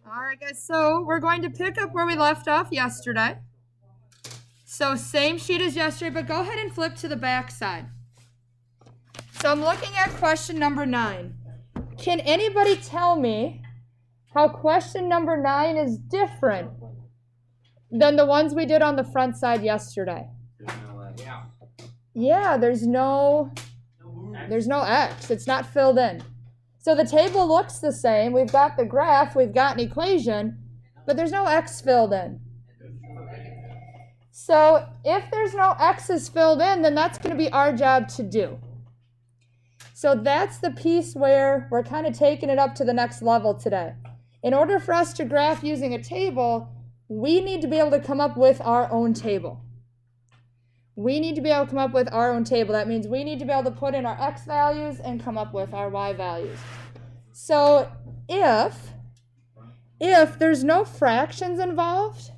All right, guys, so we're going to pick up where we left off yesterday. So same sheet as yesterday, but go ahead and flip to the back side. So I'm looking at question number 9. Can anybody tell me how question number 9 is different than the ones we did on the front side yesterday? Yeah, there's no X. It's not filled in. So the table looks the same. We've got the graph, we've got an equation, but there's no X filled in. So if there's no X's filled in, then that's going to be our job to do. So that's the piece where we're kind of taking it up to the next level today. In order for us to graph using a table, we need to be able to come up with our own table. We need to be able to come up with our own table. That means we need to be able to put in our X values and come up with our Y values. So if there's no fractions involved,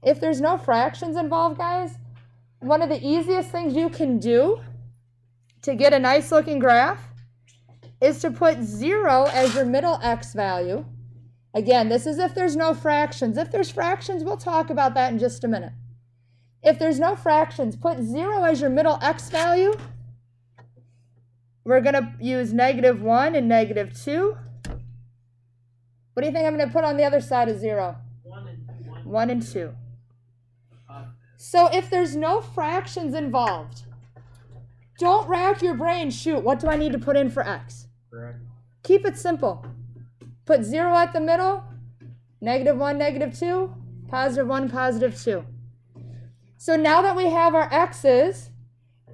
guys, one of the easiest things you can do to get a nice looking graph is to put 0 as your middle X value. Again, this is if there's no fractions. If there's fractions, we'll talk about that in just a minute. If there's no fractions, put 0 as your middle X value. We're going to use -1 and -2. What do you think I'm going to put on the other side of 0? 1 and 2. So if there's no fractions involved, don't rack your brain. Shoot, what do I need to put in for X? Correct. Keep it simple. Put 0 at the middle, -1, -2, +1, +2. So now that we have our X's,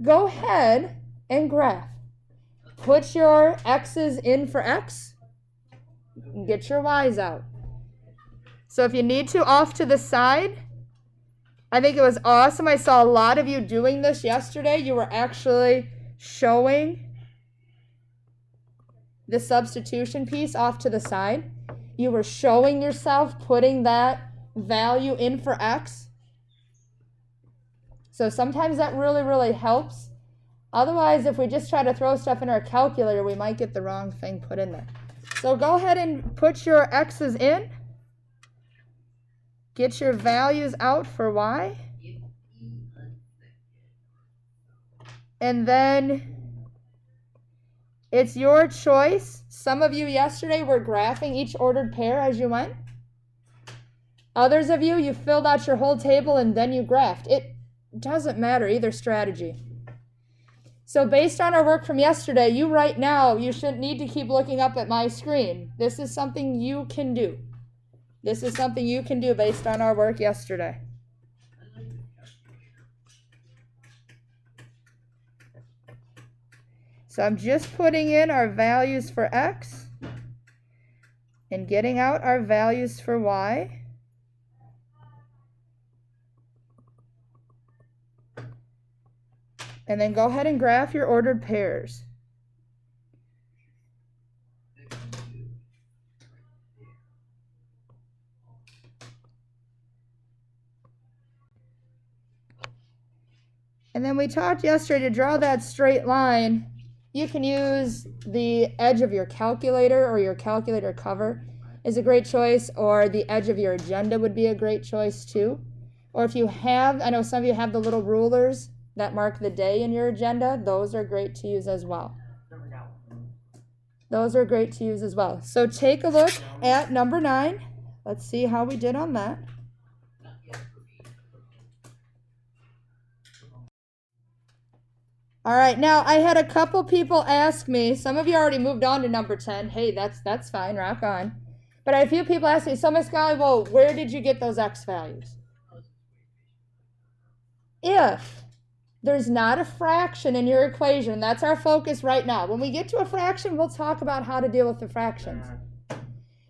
go ahead and graph. Put your X's in for X, and get your Y's out. So if you need to, off to the side, I think it was awesome. I saw a lot of you doing this yesterday. You were actually showing the substitution piece off to the side. You were showing yourself putting that value in for X. So sometimes that really, really helps. Otherwise, if we just try to throw stuff in our calculator, we might get the wrong thing put in there. So go ahead and put your X's in. Get your values out for Y. And then it's your choice. Some of you yesterday were graphing each ordered pair as you went. Others of you, you filled out your whole table and then you graphed. It doesn't matter, either strategy. So based on our work from yesterday, you right now, you shouldn't need to keep looking up at my screen. This is something you can do. This is something you can do based on our work yesterday. So I'm just putting in our values for X and getting out our values for Y. And then go ahead and graph your ordered pairs. And then we talked yesterday to draw that straight line. You can use the edge of your calculator, or your calculator cover is a great choice, or the edge of your agenda would be a great choice too. Or if you have, I know some of you have the little rulers that mark the day in your agenda, those are great to use as well. Those are great to use as well. So take a look at number 9. Let's see how we did on that. All right, now I had a couple people ask me, some of you already moved on to number 10. Hey, that's fine, rock on. But I had a few people ask me, so Miss Golly, well, where did you get those X values? If there's not a fraction in your equation, that's our focus right now. When we get to a fraction, we'll talk about how to deal with the fractions.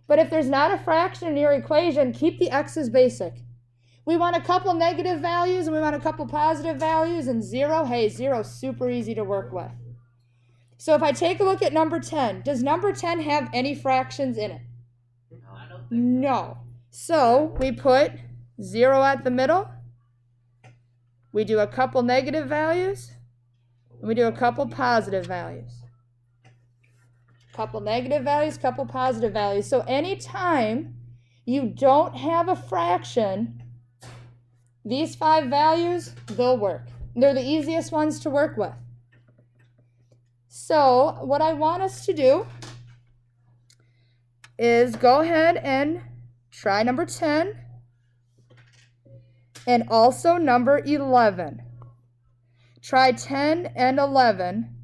But if there's not a fraction in your equation, keep the X's basic. We want a couple negative values and we want a couple positive values, and 0, hey, 0's super easy to work with. So if I take a look at number 10, does number 10 have any fractions in it? No. So we put 0 at the middle. We do a couple negative values, and we do a couple positive values. Couple negative values, couple positive values. So anytime you don't have a fraction, these 5 values, they'll work. They're the easiest ones to work with. So what I want us to do is go ahead and try number 10 and also number 11. Try 10 and 11,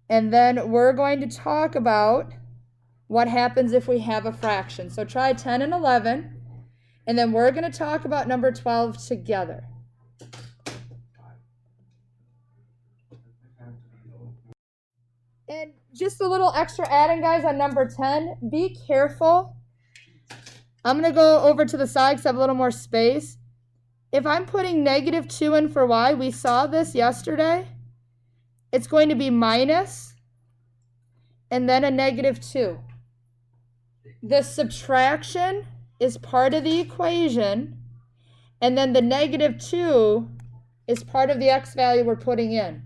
and then we're going to talk about what happens if we have a fraction. So try 10 and 11, and then we're going to talk about number 12 together. And just a little extra adding, guys, on number 10. Be careful. I'm going to go over to the side because I have a little more space. If I'm putting -2 in for y, we saw this yesterday. It's going to be minus and then a -2. The subtraction is part of the equation, and then the -2 is part of the x value we're putting in.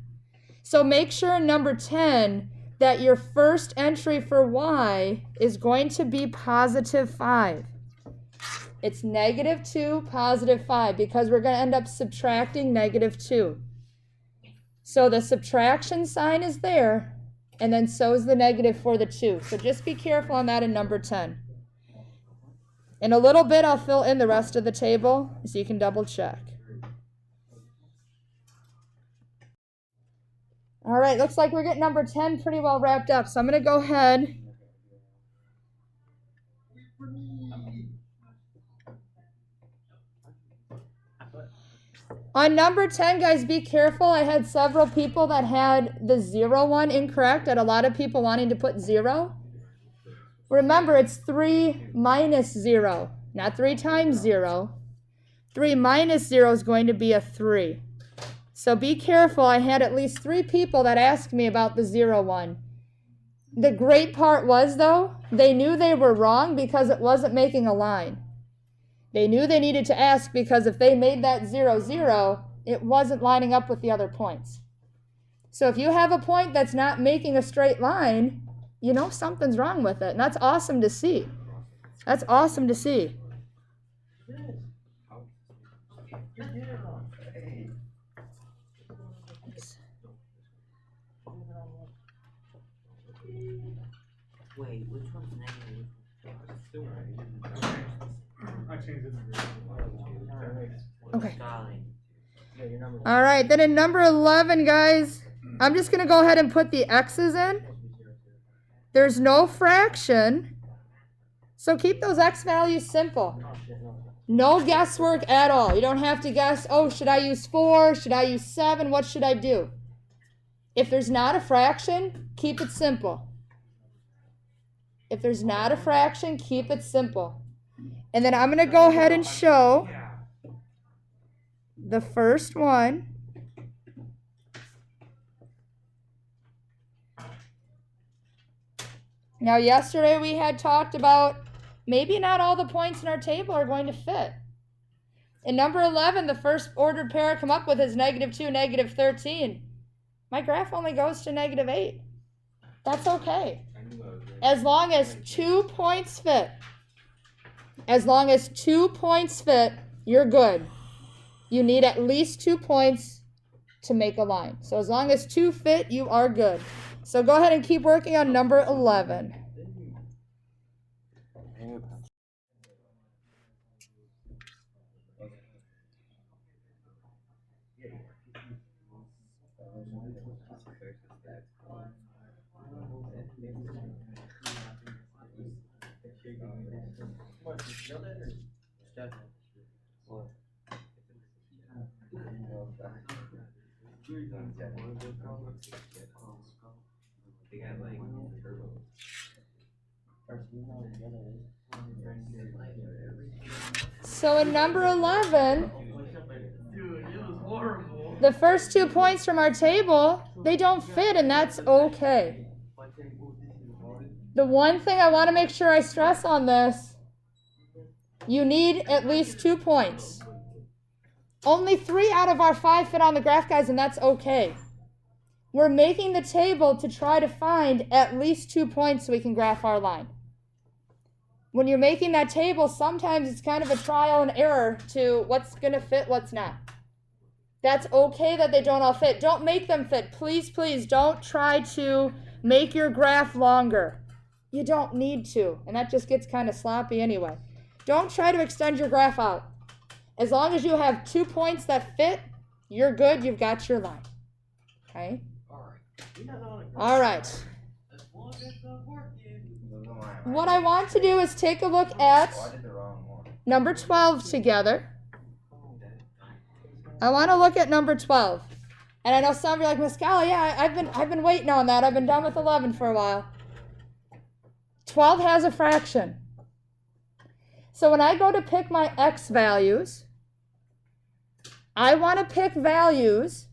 So make sure in number 10 that your first entry for y is going to be +5. It's -2, +5, because we're going to end up subtracting -2. So the subtraction sign is there, and then so is the negative for the 2. So just be careful on that in number 10. In a little bit, I'll fill in the rest of the table so you can double check. All right, looks like we're getting number 10 pretty well wrapped up. So I'm going to go ahead. On number 10, guys, be careful. I had several people that had the 0 one incorrect, and a lot of people wanting to put 0. Remember, it's 3 minus 0, not 3 times 0. 3 minus 0 is going to be a 3. So be careful. I had at least 3 people that asked me about the 0 one. The great part was, though, they knew they were wrong because it wasn't making a line. They knew they needed to ask because if they made that 0, 0, it wasn't lining up with the other points. So if you have a point that's not making a straight line, you know something's wrong with it. And that's awesome to see. That's awesome to see. Wait, which one's negative? I changed it. Okay. All right, then in number 11, guys, I'm just going to go ahead and put the x's in. There's no fraction, so keep those x values simple. No guesswork at all. You don't have to guess, oh, should I use 4? Should I use 7? What should I do? If there's not a fraction, keep it simple. If there's not a fraction, keep it simple. And then I'm going to go ahead and show the first one. Now, yesterday we had talked about maybe not all the points in our table are going to fit. In number 11, the first ordered pair I come up with is -2, -13. My graph only goes to -8. That's okay. As long as 2 points fit. As long as 2 points fit, you're good. You need at least 2 points to make a line. So as long as 2 fit, you are good. So go ahead and keep working on number 11. So in number 11, the first 2 points from our table, they don't fit, and that's okay. The one thing I want to make sure I stress on this, you need at least 2 points. Only 3 out of our 5 fit on the graph, guys, and that's okay. We're making the table to try to find at least 2 points so we can graph our line. When you're making that table, sometimes it's kind of a trial and error to what's going to fit, what's not. That's okay that they don't all fit. Don't make them fit. Please, please don't try to make your graph longer. You don't need to, and that just gets kind of sloppy anyway. Don't try to extend your graph out. As long as you have 2 points that fit, you're good. You've got your line. Okay? All right. What I want to do is take a look at number 12 together. I want to look at number 12. And I know some of you are like, Miss Callie, yeah, I've been waiting on that. I've been done with 11 for a while. 12 has a fraction. So when I go to pick my x values, I want to pick values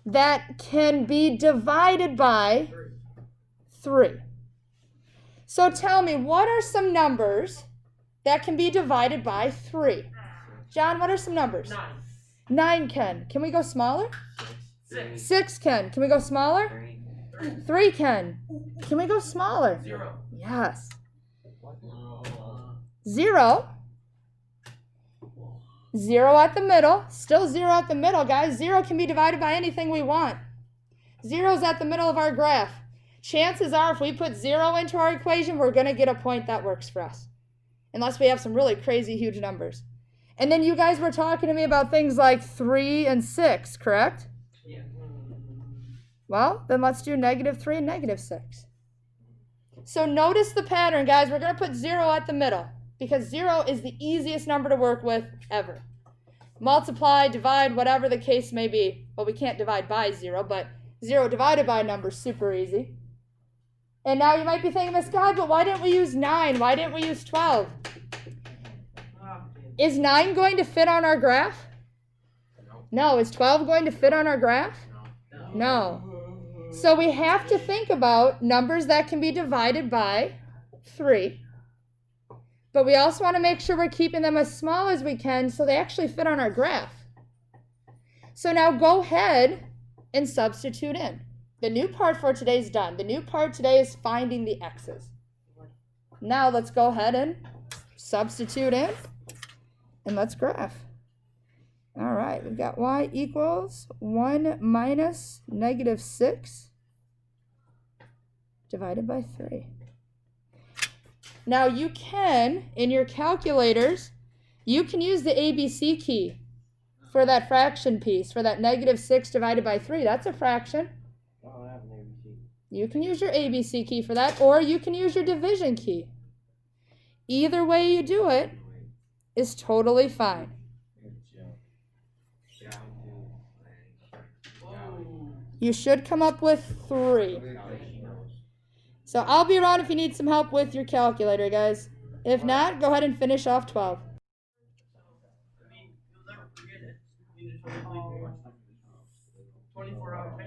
that can be divided by 3. So tell me, what are some numbers that can be divided by 3? John, what are some numbers? 9 can. Can we go smaller? 6 can. Can we go smaller? 3 can. Can we go smaller? 0. Yes. 0. 0 at the middle. Still 0 at the middle, guys. 0 can be divided by anything we want. 0 is at the middle of our graph. Chances are if we put 0 into our equation, we're going to get a point that works for us. Unless we have some really crazy huge numbers. And then you guys were talking to me about things like 3 and 6, correct? Yeah. Well, then let's do -3 and -6. So notice the pattern, guys. We're going to put 0 at the middle because 0 is the easiest number to work with ever. Multiply, divide, whatever the case may be. Well, we can't divide by 0, but 0 divided by a number is super easy. And now you might be thinking, Miss God, but why didn't we use 9? Why didn't we use 12? Is 9 going to fit on our graph? No. Is 12 going to fit on our graph? No. So we have to think about numbers that can be divided by 3. But we also want to make sure we're keeping them as small as we can so they actually fit on our graph. So now go ahead and substitute in. The new part for today is done. The new part today is finding the x's. Now let's go ahead and substitute in. And let's graph. All right, we've got y equals 1 minus -6 divided by 3. Now you can, in your calculators, you can use the ABC key for that fraction piece, for that -6 divided by 3. That's a fraction. I don't have an ABC. You can use your ABC key for that, or you can use your division key. Either way you do it is totally fine. You should come up with 3. So I'll be around if you need some help with your calculator, guys. If not, go ahead and finish off 12. I mean, you'll never forget it. You just totally do it. 24 hours.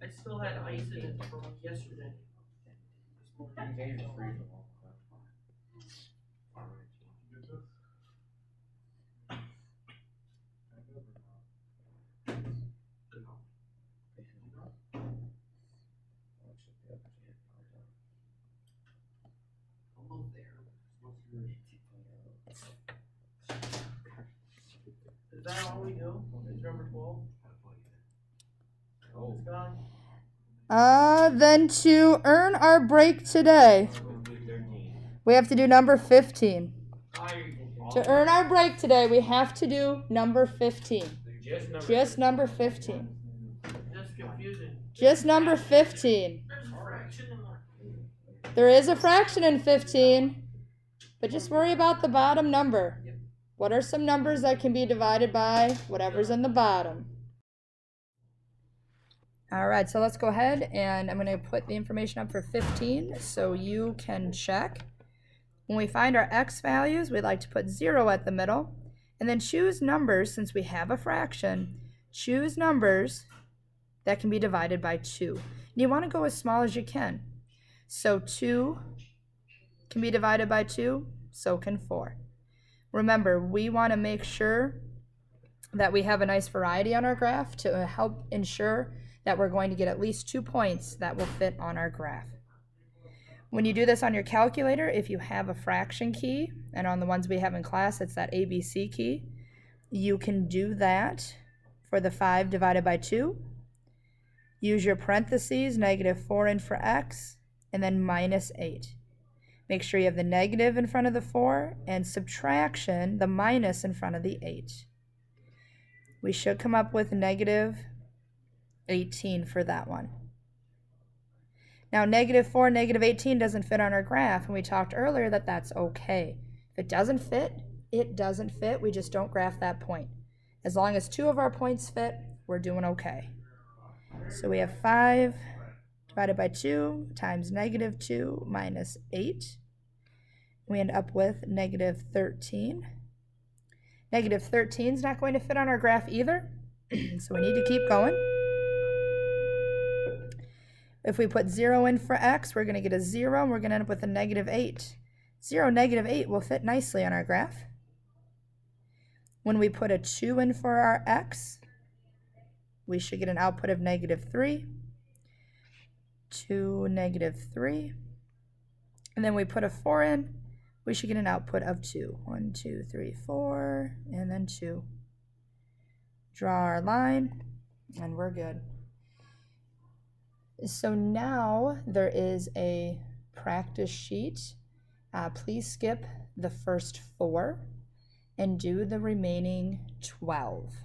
I still had ice in it from yesterday. Almost there. Is that all we do? Is number 12? It's gone. Then to earn our break today, we have to do number 15. To earn our break today, we have to do number 15. Just number 15. Just confusing. Just number 15. There's a fraction in there. There is a fraction in 15, but just worry about the bottom number. What are some numbers that can be divided by whatever's in the bottom? All right, so let's go ahead and I'm going to put the information up for 15 so you can check. When we find our x values, we'd like to put 0 at the middle and then choose numbers, since we have a fraction, choose numbers that can be divided by 2. And you want to go as small as you can. So 2 can be divided by 2, so can 4. Remember, we want to make sure that we have a nice variety on our graph to help ensure that we're going to get at least 2 points that will fit on our graph. When you do this on your calculator, if you have a fraction key, and on the ones we have in class, it's that ABC key, you can do that for the 5 divided by 2. Use your parentheses, -4 in for x, and then -8. Make sure you have the negative in front of the 4, and subtraction, the minus in front of the 8. We should come up with -18 for that one. Now, -4, -18 doesn't fit on our graph, and we talked earlier that that's okay. If it doesn't fit, it doesn't fit. We just don't graph that point. As long as 2 of our points fit, we're doing okay. So we have 5 divided by 2 times -2 minus 8. We end up with -13. -13 is not going to fit on our graph either, so we need to keep going. If we put 0 in for x, we're going to get a 0, and we're going to end up with a -8. 0, -8 will fit nicely on our graph. When we put a 2 in for our x, we should get an output of -3. 2, -3. And then we put a 4 in, we should get an output of 2. 1, 2, 3, 4, and then 2. Draw our line, and we're good. So now there is a practice sheet. Please skip the first 4 and do the remaining 12.